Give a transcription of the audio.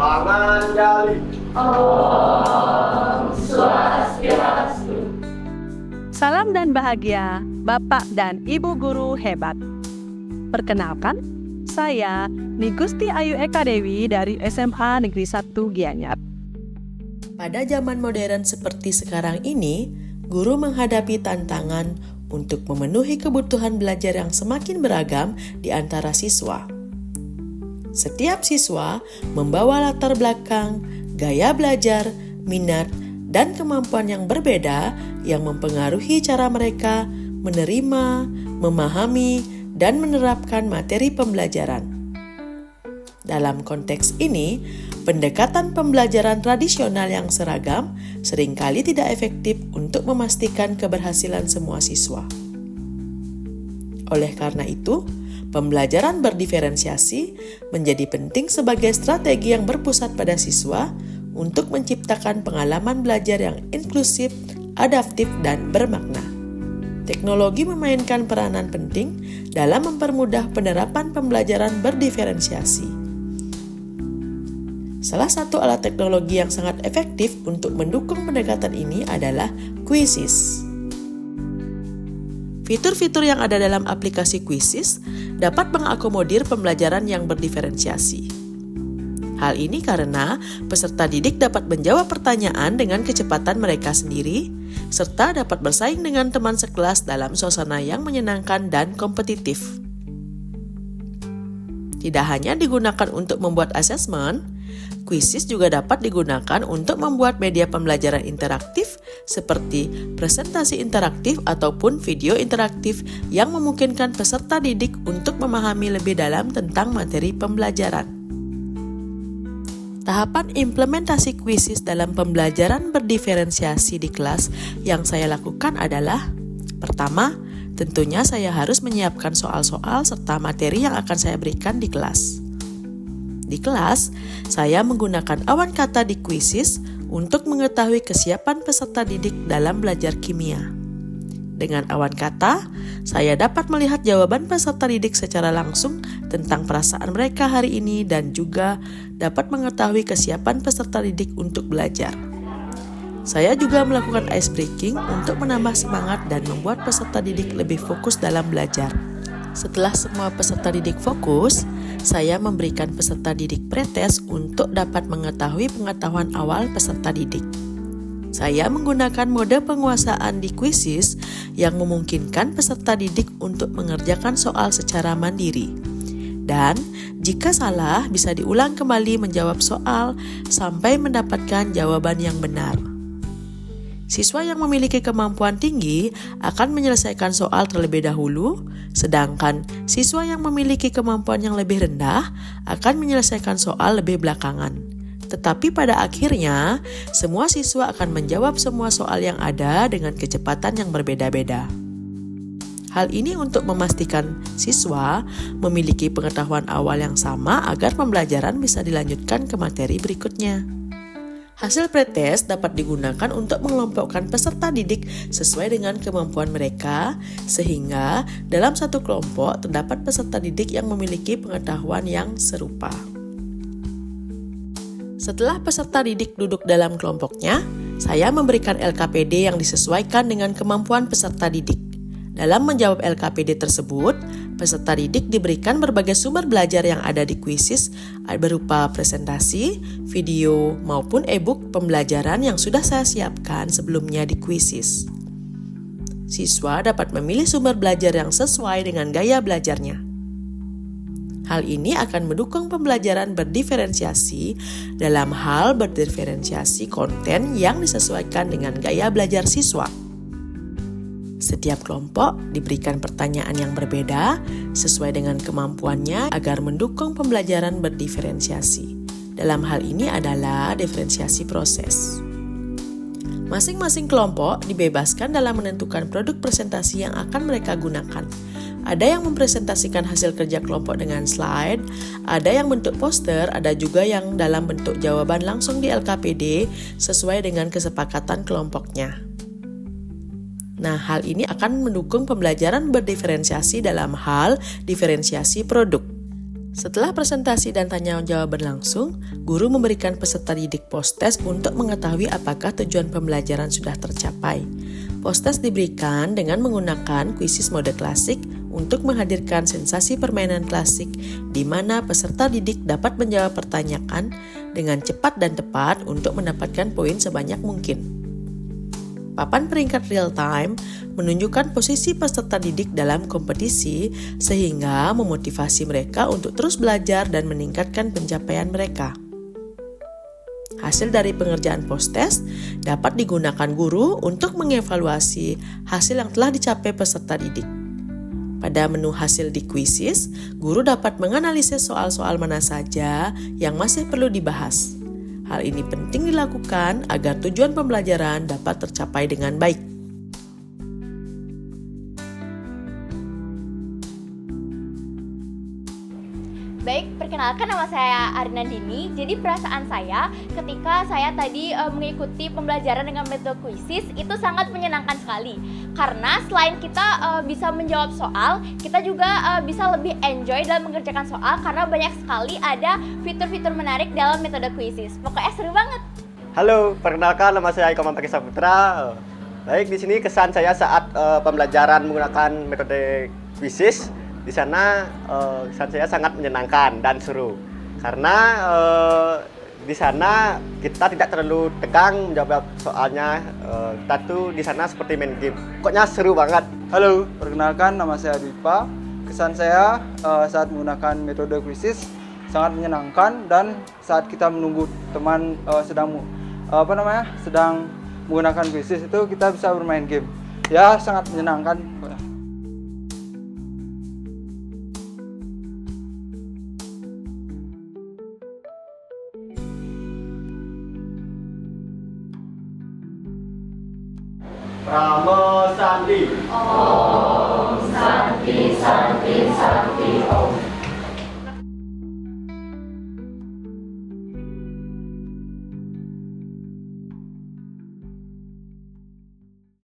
Panganjali. Om Swastiastu. Salam dan bahagia, Bapak dan Ibu guru hebat. Perkenalkan, saya Nigusti Ayu Eka Dewi dari SMA Negeri 1 Gianyar. Pada zaman modern seperti sekarang ini, guru menghadapi tantangan untuk memenuhi kebutuhan belajar yang semakin beragam di antara siswa. Setiap siswa membawa latar belakang, gaya belajar, minat, dan kemampuan yang berbeda yang mempengaruhi cara mereka menerima, memahami, dan menerapkan materi pembelajaran. Dalam konteks ini, pendekatan pembelajaran tradisional yang seragam seringkali tidak efektif untuk memastikan keberhasilan semua siswa. Oleh karena itu, pembelajaran berdiferensiasi menjadi penting sebagai strategi yang berpusat pada siswa untuk menciptakan pengalaman belajar yang inklusif, adaptif, dan bermakna. Teknologi memainkan peranan penting dalam mempermudah penerapan pembelajaran berdiferensiasi. Salah satu alat teknologi yang sangat efektif untuk mendukung pendekatan ini adalah Quizzes. Fitur-fitur yang ada dalam aplikasi Quizzes dapat mengakomodir pembelajaran yang berdiferensiasi. Hal ini karena peserta didik dapat menjawab pertanyaan dengan kecepatan mereka sendiri, serta dapat bersaing dengan teman sekelas dalam suasana yang menyenangkan dan kompetitif. Tidak hanya digunakan untuk membuat asesmen, Quizzes juga dapat digunakan untuk membuat media pembelajaran interaktif seperti presentasi interaktif ataupun video interaktif yang memungkinkan peserta didik untuk memahami lebih dalam tentang materi pembelajaran. Tahapan implementasi Quizzes dalam pembelajaran berdiferensiasi di kelas yang saya lakukan adalah: pertama, tentunya saya harus menyiapkan soal-soal serta materi yang akan saya berikan di kelas. Di kelas, saya menggunakan awan kata di Quizzes untuk mengetahui kesiapan peserta didik dalam belajar kimia. Dengan awan kata, saya dapat melihat jawaban peserta didik secara langsung tentang perasaan mereka hari ini dan juga dapat mengetahui kesiapan peserta didik untuk belajar. Saya juga melakukan ice breaking untuk menambah semangat dan membuat peserta didik lebih fokus dalam belajar. Setelah semua peserta didik fokus, saya memberikan peserta didik pretest untuk dapat mengetahui pengetahuan awal peserta didik. Saya menggunakan mode penguasaan di Quizzes yang memungkinkan peserta didik untuk mengerjakan soal secara mandiri. Dan jika salah, bisa diulang kembali menjawab soal sampai mendapatkan jawaban yang benar. Siswa yang memiliki kemampuan tinggi akan menyelesaikan soal terlebih dahulu, sedangkan siswa yang memiliki kemampuan yang lebih rendah akan menyelesaikan soal lebih belakangan. Tetapi pada akhirnya, semua siswa akan menjawab semua soal yang ada dengan kecepatan yang berbeda-beda. Hal ini untuk memastikan siswa memiliki pengetahuan awal yang sama agar pembelajaran bisa dilanjutkan ke materi berikutnya. Hasil pretest dapat digunakan untuk mengelompokkan peserta didik sesuai dengan kemampuan mereka, sehingga dalam satu kelompok terdapat peserta didik yang memiliki pengetahuan yang serupa. Setelah peserta didik duduk dalam kelompoknya, saya memberikan LKPD yang disesuaikan dengan kemampuan peserta didik. Dalam menjawab LKPD tersebut, peserta didik diberikan berbagai sumber belajar yang ada di Quizzes berupa presentasi, video, maupun e-book pembelajaran yang sudah saya siapkan sebelumnya di Quizzes. Siswa dapat memilih sumber belajar yang sesuai dengan gaya belajarnya. Hal ini akan mendukung pembelajaran berdiferensiasi dalam hal berdiferensiasi konten yang disesuaikan dengan gaya belajar siswa. Setiap kelompok diberikan pertanyaan yang berbeda sesuai dengan kemampuannya agar mendukung pembelajaran berdiferensiasi. Dalam hal ini adalah diferensiasi proses. Masing-masing kelompok dibebaskan dalam menentukan produk presentasi yang akan mereka gunakan. Ada yang mempresentasikan hasil kerja kelompok dengan slide, ada yang bentuk poster, ada juga yang dalam bentuk jawaban langsung di LKPD sesuai dengan kesepakatan kelompoknya. Nah, hal ini akan mendukung pembelajaran berdiferensiasi dalam hal diferensiasi produk. Setelah presentasi dan tanya jawab berlangsung, guru memberikan peserta didik post-test untuk mengetahui apakah tujuan pembelajaran sudah tercapai. Post-test diberikan dengan menggunakan kuisis mode klasik untuk menghadirkan sensasi permainan klasik di mana peserta didik dapat menjawab pertanyaan dengan cepat dan tepat untuk mendapatkan poin sebanyak mungkin. Papan peringkat real time menunjukkan posisi peserta didik dalam kompetisi sehingga memotivasi mereka untuk terus belajar dan meningkatkan pencapaian mereka. Hasil dari pengerjaan post-test dapat digunakan guru untuk mengevaluasi hasil yang telah dicapai peserta didik. Pada menu hasil di kuisis, guru dapat menganalisis soal-soal mana saja yang masih perlu dibahas. Hal ini penting dilakukan agar tujuan pembelajaran dapat tercapai dengan baik. Baik, perkenalkan nama saya Arina Dini. Jadi perasaan saya ketika saya tadi mengikuti pembelajaran dengan metode kuisis itu sangat menyenangkan sekali. Karena selain kita bisa menjawab soal, kita juga bisa lebih enjoy dalam mengerjakan soal karena banyak sekali ada fitur-fitur menarik dalam metode kuisis. Pokoknya seru banget. Halo, perkenalkan nama saya Iko Mampaki Saputra. Baik, di sini kesan saya saat pembelajaran menggunakan metode kuisis. Di sana kesan saya sangat menyenangkan dan seru karena di sana kita tidak terlalu tegang menjawab soalnya, kita tuh di sana seperti main game. Pokoknya seru banget. Halo, perkenalkan nama saya Dipa. Kesan saya saat menggunakan metode kuisis sangat menyenangkan dan saat kita menunggu teman sedang menggunakan kuisis itu kita bisa bermain game. Ya, sangat menyenangkan. Ramo Sandi. Om Santi Santi